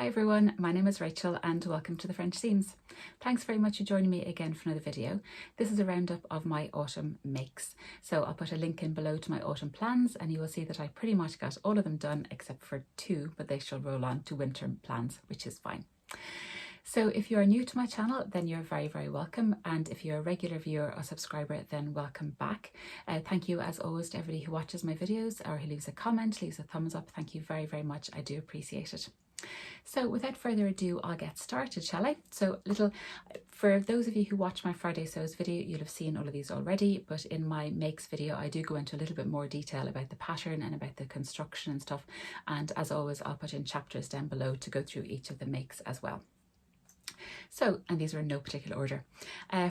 Hi everyone, my name is Rachel and welcome to the French Seams. Thanks very much for joining me again for another video. This is a roundup of my autumn makes. So I'll put a link in below to my autumn plans and you will see that I pretty much got all of them done except for two, but they shall roll on to winter plans, which is fine. So if you are new to my channel, then you're very welcome. And if you're a regular viewer or subscriber, then welcome back. Thank you as always to everybody who watches my videos or who leaves a comment, leaves a thumbs up. Thank you very much. I do appreciate it. So without further ado, I'll get started, shall I? So for those of you who watch my Friday Sews video, you'll have seen all of these already, but in my makes video, I do go into a little bit more detail about the pattern and about the construction and stuff. And as always, I'll put in chapters down below to go through each of the makes as well. So, and these are in no particular order.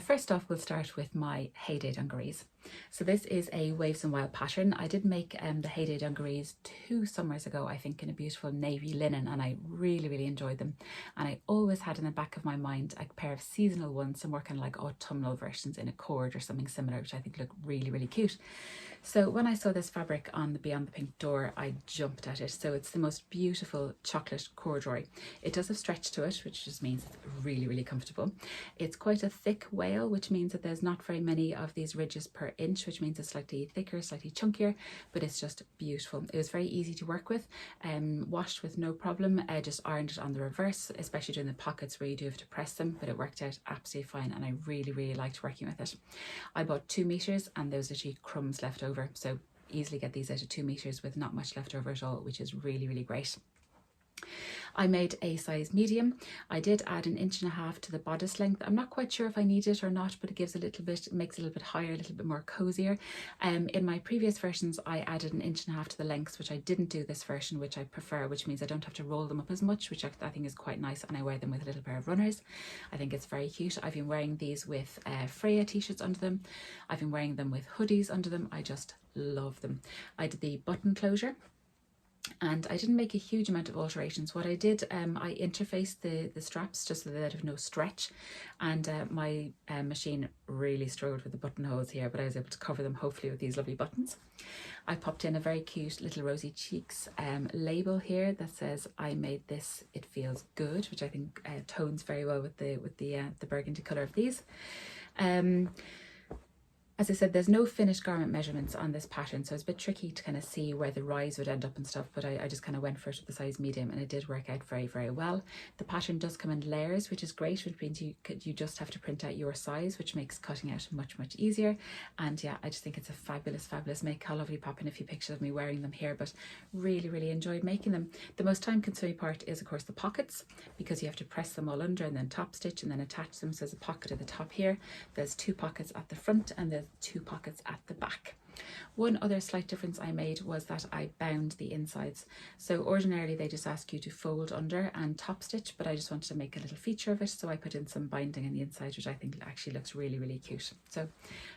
First off, we'll start with my Heyday dungarees. So this is a Waves and Wild pattern. I did make the Heyday dungarees 2 summers ago, I think, in a beautiful navy linen, and I really enjoyed them. And I always had in the back of my mind a pair of seasonal ones, some more kind of like autumnal versions in a cord or something similar, which I think look really cute. So when I saw this fabric on the Beyond the Pink door, I jumped at it. So it's the most beautiful chocolate corduroy. It does have stretch to it, which just means it's really comfortable. It's quite a thick wale, which means that there's not very many of these ridges per inch, which means it's slightly thicker, slightly chunkier, but it's just beautiful. It was very easy to work with, washed with no problem. I just ironed it on the reverse, especially during the pockets where you do have to press them, but it worked out absolutely fine and I really liked working with it. I bought 2 meters and there was literally crumbs left over, so easily get these out of 2 meters with not much left over at all, which is really great. I made a size medium. I did add 1.5 inches to the bodice length. I'm not quite sure if I need it or not, but it gives a little bit, makes it a little bit higher, a little bit more cozier. In my previous versions, I added 1.5 inches to the lengths, which I didn't do this version, which I prefer, which means I don't have to roll them up as much, which I think is quite nice, and I wear them with a little pair of runners. I think it's very cute. I've been wearing these with Freya t-shirts under them. I've been wearing them with hoodies under them. I just love them. I did the button closure. And I didn't make a huge amount of alterations. What I did, I interfaced the straps just so that they'd have no stretch, and my machine really struggled with the buttonholes here, but I was able to cover them hopefully with these lovely buttons. I popped in a very cute little rosy cheeks label here that says I made this, it feels good, which I think tones very well with the burgundy colour of these. As I said, there's no finished garment measurements on this pattern, so it's a bit tricky to kind of see where the rise would end up and stuff, but I just kind of went for it with the size medium and it did work out very well. The pattern does come in layers, which is great, which means you just have to print out your size, which makes cutting out much easier. And yeah, I just think it's a fabulous make. I'll lovely pop in a few pictures of me wearing them here, but really enjoyed making them. The most time consuming part is of course the pockets, because you have to press them all under and then top stitch and then attach them. So there's a pocket at the top here, there's 2 pockets at the front, and there's 2 pockets at the back. One other slight difference I made was that I bound the insides. So ordinarily they just ask you to fold under and top stitch, but I just wanted to make a little feature of it, so I put in some binding in the inside, which I think actually looks really cute. So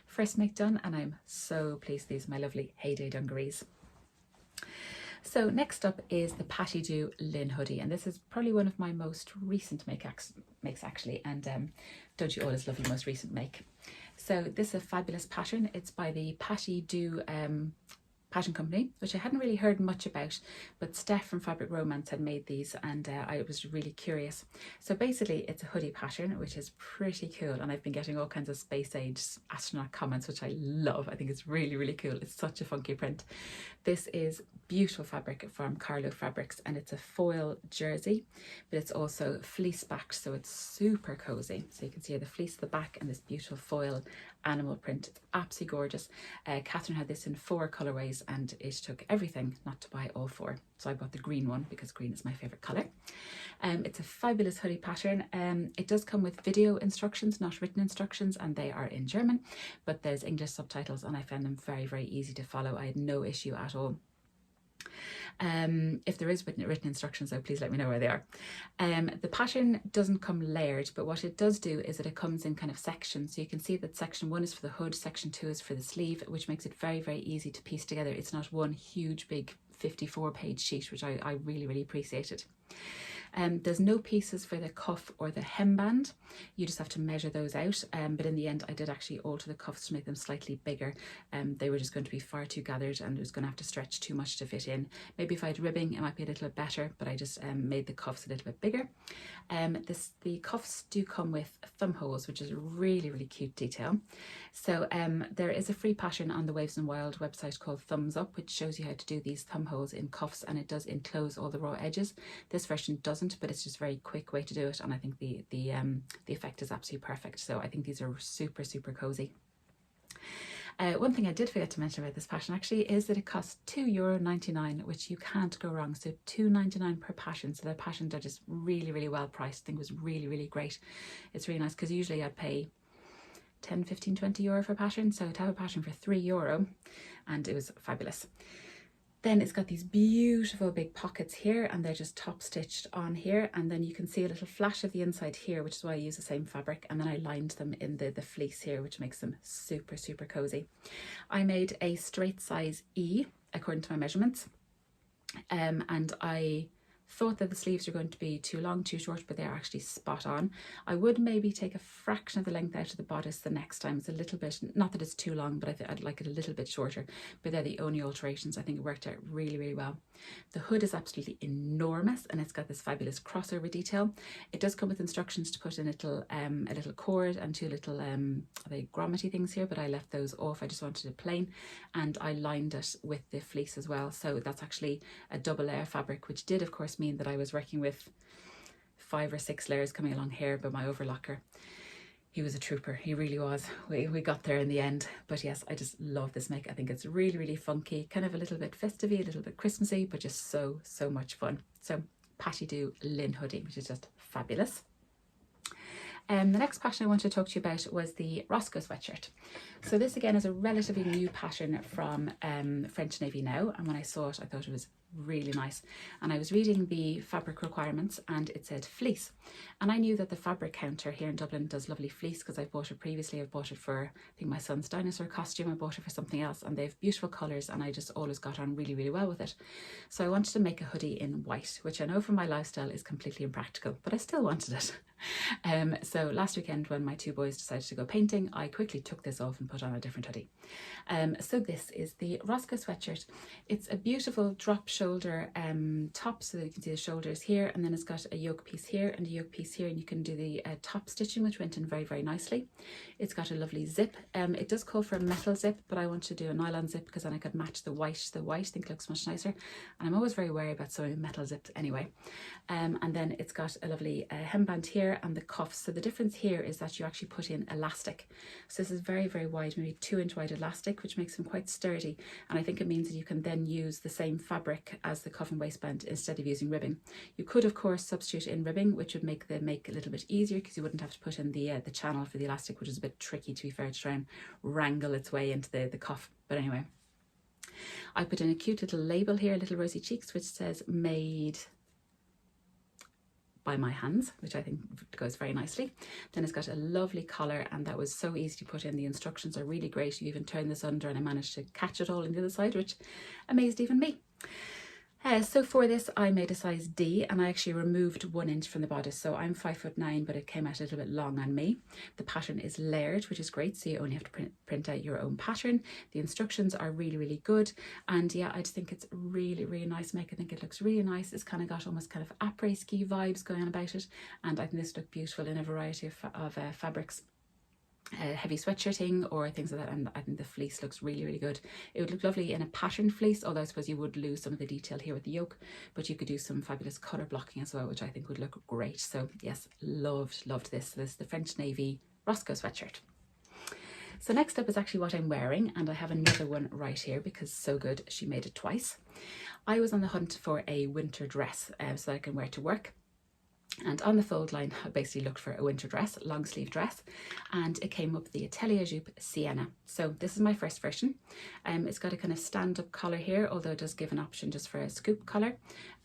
first make done, and I'm so pleased. These are my lovely Heyday dungarees. So next up is the Patty Do Lynn hoodie, and this is probably one of my most recent makes actually, and don't you always love your most recent make? So this is a fabulous pattern. It's by the Patty Do pattern company, which I hadn't really heard much about, but Steph from Fabric Romance had made these, and I was really curious. So basically it's a hoodie pattern, which is pretty cool, and I've been getting all kinds of space age astronaut comments, which I love. I think it's really cool. It's such a funky print. This is beautiful fabric from Carlo Fabrics, and it's a foil jersey, but it's also fleece backed, so it's super cozy. So you can see the fleece at the back and this beautiful foil animal print. It's absolutely gorgeous. Catherine had this in 4 colorways, and it took everything not to buy all 4. So I bought the green one because green is my favorite color. It's a fabulous hoodie pattern. It does come with video instructions, not written instructions, and they are in German, but there's English subtitles, and I found them very easy to follow. I had no issue at all. If there is written instructions though, please let me know where they are. The pattern doesn't come layered, but what it does do is that it comes in kind of sections. So you can see that section 1 is for the hood, section 2 is for the sleeve, which makes it very easy to piece together. It's not one huge big 54-page sheet, which I really, really appreciated. There's no pieces for the cuff or the hemband. You just have to measure those out. But in the end, I did actually alter the cuffs to make them slightly bigger. They were just going to be far too gathered and it was going to have to stretch too much to fit in. Maybe if I had ribbing, it might be a little bit better, but I just made the cuffs a little bit bigger. The cuffs do come with thumb holes, which is a really, really cute detail. So there is a free pattern on the Waves and Wild website called Thumbs Up, which shows you how to do these thumb holes in cuffs, and it does enclose all the raw edges. This version doesn't, but it's just a very quick way to do it, and I think the effect is absolutely perfect. So I think these are super, super cozy. One thing I did forget to mention about this pattern actually is that it costs €2.99, which you can't go wrong. So €2.99 per pattern. So the patterns are just really, really well priced. I think it was really, really great. It's really nice because usually I'd pay 10, 15, 20 euro for a pattern. So to have a pattern for €3, and it was fabulous. Then it's got these beautiful big pockets here, and they're just top stitched on here, and then you can see a little flash of the inside here, which is why I use the same fabric, and then I lined them in the fleece here, which makes them super, super cozy. I made a straight size E according to my measurements, and I thought that the sleeves were going to be too long, too short, but they're actually spot on. I would maybe take a fraction of the length out of the bodice the next time. It's a little bit, not that it's too long, but I'd like it a little bit shorter, but they're the only alterations. I think it worked out really, really well. The hood is absolutely enormous, and it's got this fabulous crossover detail. It does come with instructions to put in a little cord and two little the grommety things here, but I left those off. I just wanted it plain, and I lined it with the fleece as well. So that's actually a double layer fabric, which did of course mean that I was working with 5 or 6 layers coming along here, but my overlocker, he was a trooper. He really was. We got there in the end. But yes, I just love this make. I think it's really, really funky, kind of a little bit festive-y, a little bit Christmassy, but just so, so much fun. So Patty Do Lynn hoodie, which is just fabulous. The next pattern I want to talk to you about was the Roscoe Sweatshirt. So this again is a relatively new pattern from French Navy Now, and when I saw it I thought it was really nice, and I was reading the fabric requirements and it said fleece, and I knew that the fabric counter here in Dublin does lovely fleece because I've bought it previously. I've bought it for I think my son's dinosaur costume. I bought it for something else, and they have beautiful colours, and I just always got on really, really well with it. So I wanted to make a hoodie in white, which I know from my lifestyle is completely impractical, but I still wanted it. So last weekend when my 2 boys decided to go painting, I quickly took this off and put on a different hoodie. So this is the Roscoe Sweatshirt. It's a beautiful drop shoulder top, so that you can see the shoulders here, and then it's got a yoke piece here and a yoke piece here, and you can do the top stitching, which went in very, very nicely. It's got a lovely zip. It does call for a metal zip, but I want to do a nylon zip because then I could match the white. The white I think looks much nicer, and I'm always very wary about sewing metal zips anyway. And then it's got a lovely hemband here and the cuffs. So the difference here is that you actually put in elastic. So this is very, very wide, maybe 2-inch wide elastic, which makes them quite sturdy, and I think it means that you can then use the same fabric as the cuff and waistband instead of using ribbing. You could of course substitute in ribbing, which would make the make a little bit easier because you wouldn't have to put in the channel for the elastic, which is a bit tricky, to be fair, to try and wrangle its way into the cuff. But anyway, I put in a cute little label here, little rosy cheeks, which says made by my hands, which I think goes very nicely. Then it's got a lovely collar, and that was so easy to put in. The instructions are really great. You even turn this under and I managed to catch it all on the other side, which amazed even me. So for this I made a size D, and I actually removed 1 inch from the bodice. So I'm 5'9", but it came out a little bit long on me. The pattern is layered, which is great, so you only have to print out your own pattern. The instructions are really, really good, and yeah, I just think it's really, really nice make. I think it looks really nice. It's kind of got almost kind of après ski vibes going on about it, and I think this looked beautiful in a variety of fabrics. Heavy sweatshirting or things like that, and I think the fleece looks really, really good. It would look lovely in a pattern fleece, although I suppose you would lose some of the detail here with the yoke, but you could do some fabulous colour blocking as well, which I think would look great. So yes, loved this. This is the French Navy Roscoe Sweatshirt. So next up is actually what I'm wearing, and I have another one right here because so good she made it twice. I was on the hunt for a winter dress so that I can wear to work. And on the fold line, I basically looked for a winter dress, long sleeve dress, and it came up the Atelier Jupe Sienna. So this is my first version. It's got a kind of stand-up collar here, although it does give an option just for a scoop collar.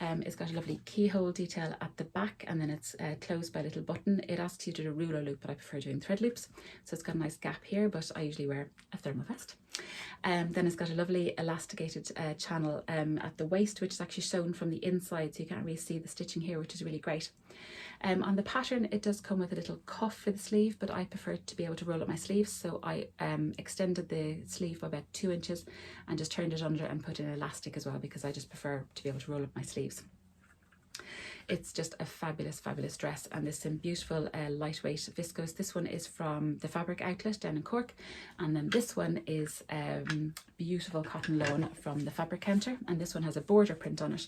It's got a lovely keyhole detail at the back, and then it's closed by a little button. It asks you to do a ruler loop, but I prefer doing thread loops. So it's got a nice gap here, but I usually wear a thermal vest. Then it's got a lovely elasticated channel at the waist, which is actually sewn from the inside, so you can't really see the stitching here, which is really great. On the pattern, it does come with a little cuff for the sleeve, but I prefer to be able to roll up my sleeves, so I extended the sleeve by about 2 inches and just turned it under and put in elastic as well, because I just prefer to be able to roll up my sleeves. It's just a fabulous, fabulous dress, and there's some beautiful lightweight viscose. This one is from the Fabric Outlet down in Cork, and then this one is beautiful cotton lawn from the Fabric Counter, and this one has a border print on it.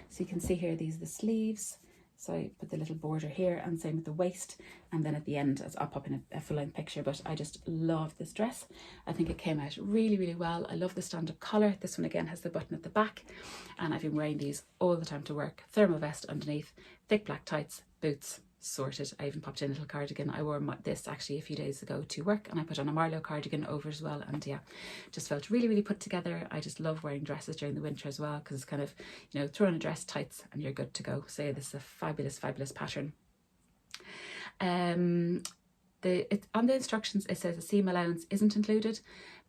So you can see here, these are the sleeves. So I put the little border here, and same with the waist, and then at the end I'll pop in a full-length picture. But I just love this dress. I think it came out really, really well. I love the stand-up collar. This one again has the button at the back, and I've been wearing these all the time to work. Thermal vest underneath, thick black tights, boots, sorted. I even popped in a little cardigan. I wore this actually a few days ago to work, and I put on a Marlowe cardigan over as well, and yeah, just felt really, really put together. I just love wearing dresses during the winter as well, because it's kind of, you know, throw on a dress, tights, and you're good to go. So yeah, this is a fabulous, fabulous pattern. On the instructions it says a seam allowance isn't included,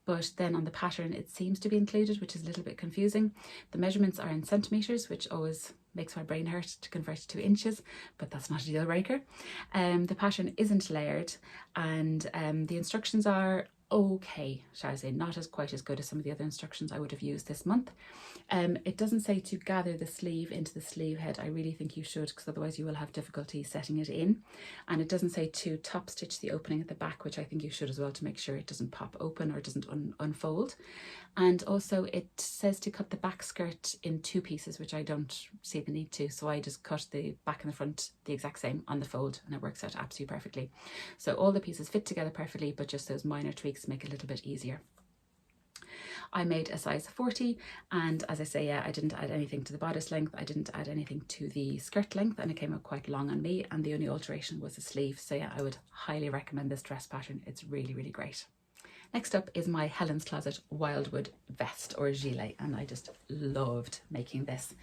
but then on the pattern it seems to be included, which is a little bit confusing. The measurements are in centimetres, which always makes my brain hurt to convert it to inches, but that's not a deal breaker. The pattern isn't layered, and the instructions are okay, shall I say, not quite as good as some of the other instructions I would have used this month. It doesn't say to gather the sleeve into the sleeve head. I really think you should, because otherwise you will have difficulty setting it in. And it doesn't say to top stitch the opening at the back, which I think you should as well, to make sure it doesn't pop open or doesn't unfold. And also it says to cut the back skirt in 2 pieces, which I don't see the need to, so I just cut the back and the front the exact same on the fold, and it works out absolutely perfectly. So all the pieces fit together perfectly, but just those minor tweaks make it a little bit easier. I made a size 40, and as I say, yeah, I didn't add anything to the bodice length, I didn't add anything to the skirt length, and it came out quite long on me, and the only alteration was the sleeve. So yeah, I would highly recommend this dress pattern. It's really, really great. Next up is my Helen's Closet Wildwood Vest or gilet, and I just loved making this.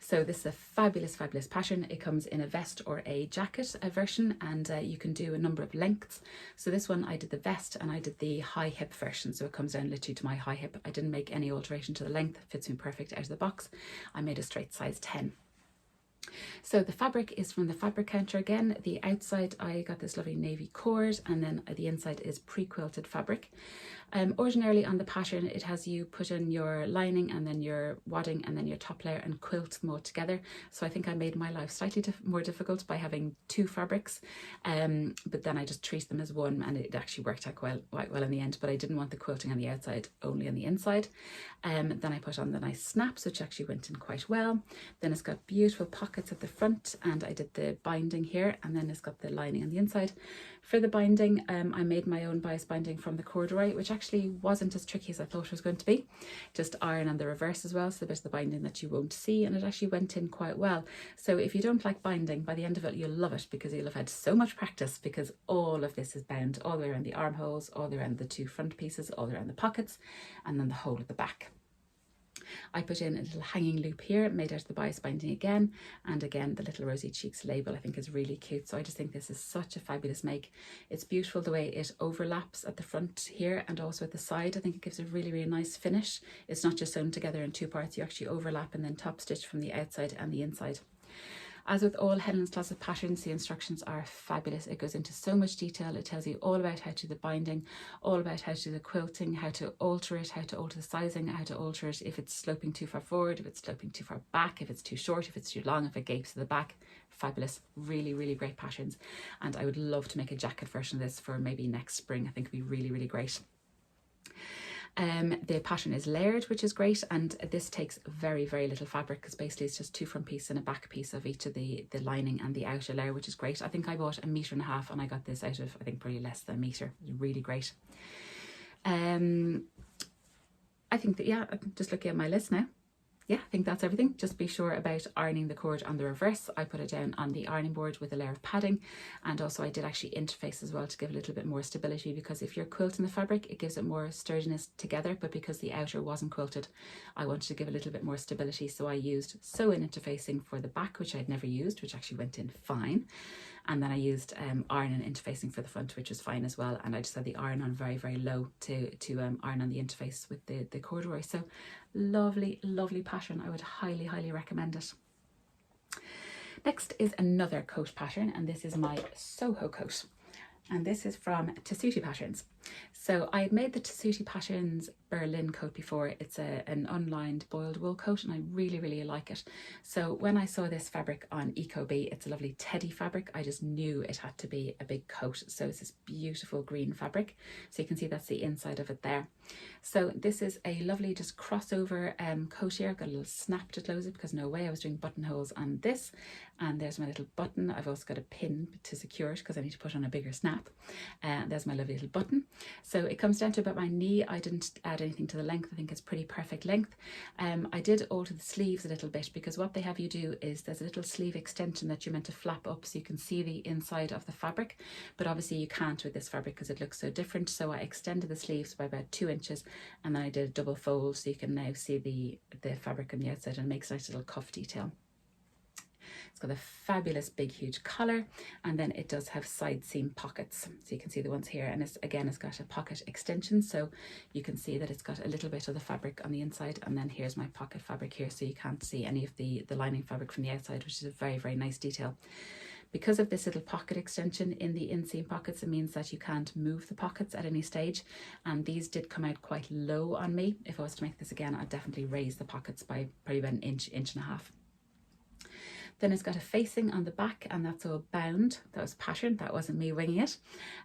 So this is a fabulous, fabulous pattern. It comes in a vest or a jacket version, and you can do a number of lengths. So this one I did the vest and I did the high hip version, so it comes down literally to my high hip. I didn't make any alteration to the length, it fits me perfect out of the box. I made a straight size 10. So the fabric is from the Fabric Counter again. The outside I got this lovely navy cord, and then the inside is pre-quilted fabric. Ordinarily on the pattern it has you put in your lining and then your wadding and then your top layer and quilt them all together. So I think I made my life slightly more difficult by having 2 fabrics, but then I just treated them as one, and it actually worked out quite well in the end. But I didn't want the quilting on the outside, only on the inside. Then I put on the nice snaps, which actually went in quite well. Then it's got beautiful pockets at the front, and I did the binding here, and then it's got the lining on the inside. For the binding, I made my own bias binding from the corduroy, which actually wasn't as tricky as I thought it was going to be. Just iron on the reverse as well, so the bit of the binding that you won't see, and it actually went in quite well. So if you don't like binding, by the end of it you'll love it, because you'll have had so much practice, because all of this is bound all the way around the armholes, all the way around the 2 front pieces, all the way around the pockets, and then the whole of the back. I put in a little hanging loop here made out of the bias binding again, and again the little Rosy Cheeks label I think is really cute. So I just think this is such a fabulous make. It's beautiful the way it overlaps at the front here and also at the side. I think it gives a really, really nice finish. It's not just sewn together in 2 parts, you actually overlap and then top stitch from the outside and the inside. As with all Helen's Closet patterns, the instructions are fabulous. It goes into so much detail. It tells you all about how to do the binding, all about how to do the quilting, how to alter it, how to alter the sizing, how to alter it if it's sloping too far forward, if it's sloping too far back, if it's too short, if it's too long, if it gapes at the back. Fabulous, really, really great patterns. And I would love to make a jacket version of this for maybe next spring. I think it'd be really, really great. The pattern is layered, which is great, and this takes very, very little fabric, because basically it's just 2 front pieces and a back piece of each of the lining and the outer layer, which is great. I think I bought 1.5 meters, and I got this out of, I think, probably less than 1 meter. It's really great. I think that, yeah, I'm just looking at my list now. Yeah, I think that's everything. Just be sure about ironing the cord on the reverse. I put it down on the ironing board with a layer of padding, and also I did actually interface as well to give a little bit more stability, because if you're quilting the fabric it gives it more sturdiness together, but because the outer wasn't quilted I wanted to give a little bit more stability, so I used sew-in interfacing for the back, which I'd never used, which actually went in fine. and then I used iron and interfacing for the front, which was fine as well, and I just had the iron on very, very low to iron on the interface with the corduroy. So lovely, lovely pattern. I would highly, highly recommend it. Next is another coat pattern, and this is my Soho Coat, and this is from Tessuti Patterns. So I had made the Tessuti Patterns Berlin coat before. It's an unlined boiled wool coat, and I really, really like it. So when I saw this fabric on Ecobee, it's a lovely teddy fabric, I just knew it had to be a big coat. So it's this beautiful green fabric. So you can see that's the inside of it there. So this is a lovely just crossover coat here. I've got a little snap to close it because no way I was doing buttonholes on this. And there's my little button. I've also got a pin to secure it because I need to put on a bigger snap. There's my lovely little button. So it comes down to about my knee. I didn't add anything to the length. I think it's pretty perfect length. I did alter the sleeves a little bit because what they have you do is there's a little sleeve extension that you're meant to flap up so you can see the inside of the fabric, but obviously you can't with this fabric because it looks so different. So I extended the sleeves by about 2 inches, and then I did a double fold so you can now see the fabric on the outside, and it makes a nice little cuff detail. It's got a fabulous big huge collar, and then it does have side seam pockets, so you can see the ones here, and it's got a pocket extension, so you can see that it's got a little bit of the fabric on the inside, and then here's my pocket fabric here, so you can't see any of the lining fabric from the outside, which is a very, very nice detail. Because of this little pocket extension in the inseam pockets, it means that you can't move the pockets at any stage, and these did come out quite low on me. If I was to make this again, I'd definitely raise the pockets by probably about an inch, inch and a half. Then it's got a facing on the back, and that's all bound. That was patterned, that wasn't me winging it.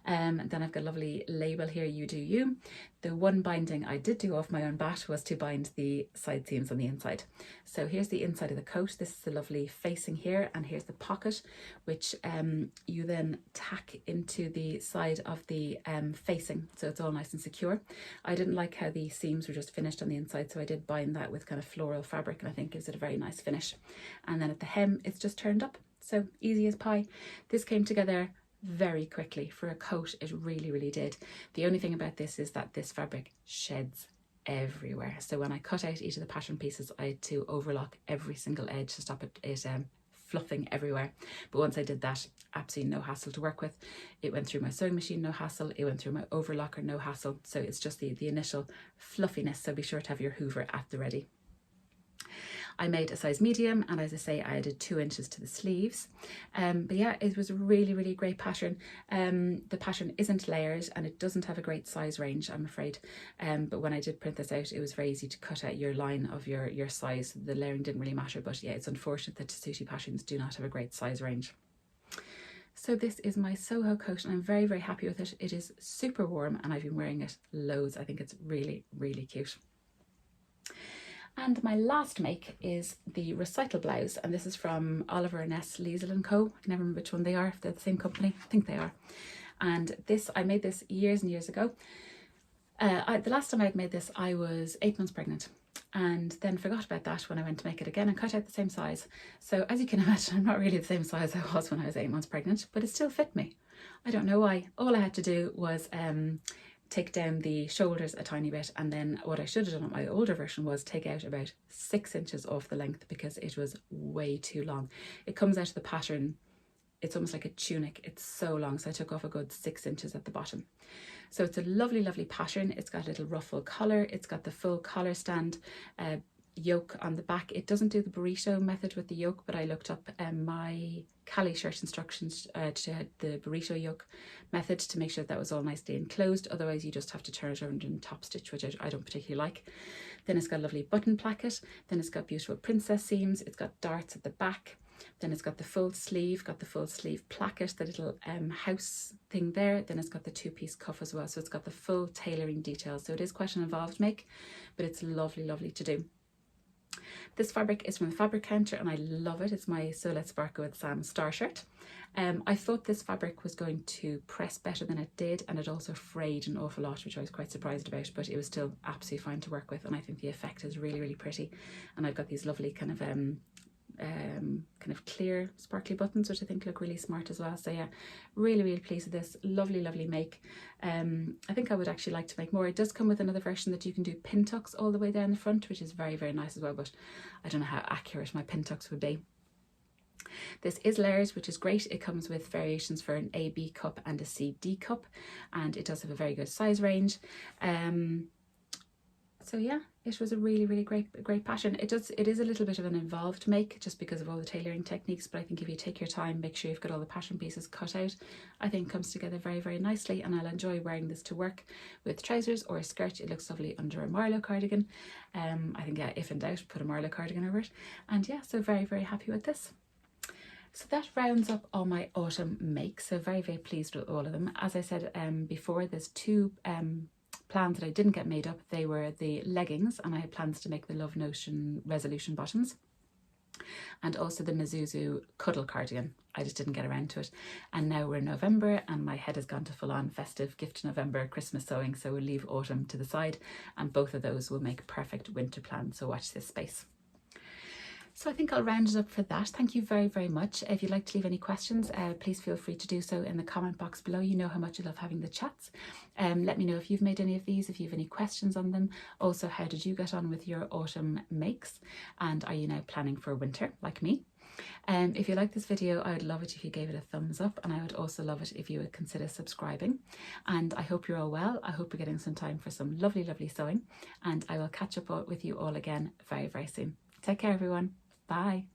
Then I've got a lovely label here, you do you. The one binding I did do off my own bat was to bind the side seams on the inside. So here's the inside of the coat. This is the lovely facing here, and here's the pocket, which you then tack into the side of the facing, so it's all nice and secure. I didn't like how the seams were just finished on the inside, so I did bind that with kind of floral fabric, and I think gives it a very nice finish. And then at the hem, it's just turned up, so easy as pie. This came together very quickly. For a coat, it really, really did. The only thing about this is that this fabric sheds everywhere, so when I cut out each of the pattern pieces, I had to overlock every single edge to stop it fluffing everywhere. But once I did that, absolutely no hassle to work with. It went through my sewing machine, no hassle. It went through my overlocker, no hassle. So it's just the initial fluffiness, so be sure to have your hoover at the ready. I made a size medium, and as I say, I added 2 inches to the sleeves. But yeah, it was a really, really great pattern. The pattern isn't layered, and it doesn't have a great size range, I'm afraid. But when I did print this out, it was very easy to cut out your line of your size. The layering didn't really matter, but yeah, it's unfortunate that Tessuti patterns do not have a great size range. So this is my Soho coat, and I'm very, very happy with it. It is super warm, and I've been wearing it loads. I think it's really, really cute. And my last make is the Recital Blouse, and this is from Oliver & S. Liesel & Co. I can never remember which one they are, if they're the same company. I think they are. And this, I made this years and years ago. The last time I had made this, I was 8 months pregnant, and then forgot about that when I went to make it again and cut out the same size. So as you can imagine, I'm not really the same size I was when I was 8 months pregnant, but it still fit me. I don't know why. All I had to do was take down the shoulders a tiny bit, and then what I should have done on my older version was take out about 6 inches off the length because it was way too long. It comes out of the pattern, it's almost like a tunic, it's so long, so I took off a good 6 inches at the bottom. So it's a lovely, lovely pattern. It's got a little ruffle collar, it's got the full collar stand, yoke on the back. It doesn't do the burrito method with the yoke, but I looked up my Cali shirt instructions to the burrito yoke method to make sure that was all nicely enclosed. Otherwise you just have to turn it around and top stitch, which I don't particularly like. Then it's got a lovely button placket, then it's got beautiful princess seams, it's got darts at the back, then it's got the full sleeve placket, the little house thing there, then it's got the 2-piece cuff as well, so it's got the full tailoring details. So it is quite an involved make, but it's lovely, lovely to do. This fabric is from the Fabric Counter, and I love it. It's my So Let's Sparkle with Sam star shirt. I thought this fabric was going to press better than it did, and it also frayed an awful lot, which I was quite surprised about, but it was still absolutely fine to work with, and I think the effect is really, really pretty. And I've got these lovely kind of clear sparkly buttons, which I think look really smart as well. So yeah, really, really pleased with this. Lovely, lovely make. I think I would actually like to make more. It does come with another version that you can do pin tucks all the way down the front, which is very, very nice as well, but I don't know how accurate my pin tucks would be. This is layers, which is great. It comes with variations for an AB cup and a CD cup, and it does have a very good size range. So yeah, it was a really great pattern. It is a little bit of an involved make just because of all the tailoring techniques, but I think if you take your time, make sure you've got all the pattern pieces cut out, I think it comes together very nicely, and I'll enjoy wearing this to work with trousers or a skirt. It looks lovely under a Marlowe cardigan. I think, yeah, if in doubt, put a Marlowe cardigan over it. And yeah, so very happy with this. So that rounds up all my autumn makes. So very pleased with all of them. As I said before, there's two plans that I didn't get made up. They were the leggings, and I had plans to make the Love Notion Resolution bottoms, and also the Mizuzu Cuddle cardigan. I just didn't get around to it. And now we're in November and my head has gone to full on festive gift November Christmas sewing, so we'll leave autumn to the side, and both of those will make perfect winter plans, so watch this space. So I think I'll round it up for that. Thank you very much. If you'd like to leave any questions, please feel free to do so in the comment box below. You know how much I love having the chats. Let me know if you've made any of these, if you have any questions on them. Also, how did you get on with your autumn makes? And are you now planning for winter like me? If you like this video, I would love it if you gave it a thumbs up, and I would also love it if you would consider subscribing. And I hope you're all well. I hope you're getting some time for some lovely sewing, and I will catch up with you all again very soon. Take care, everyone. Bye.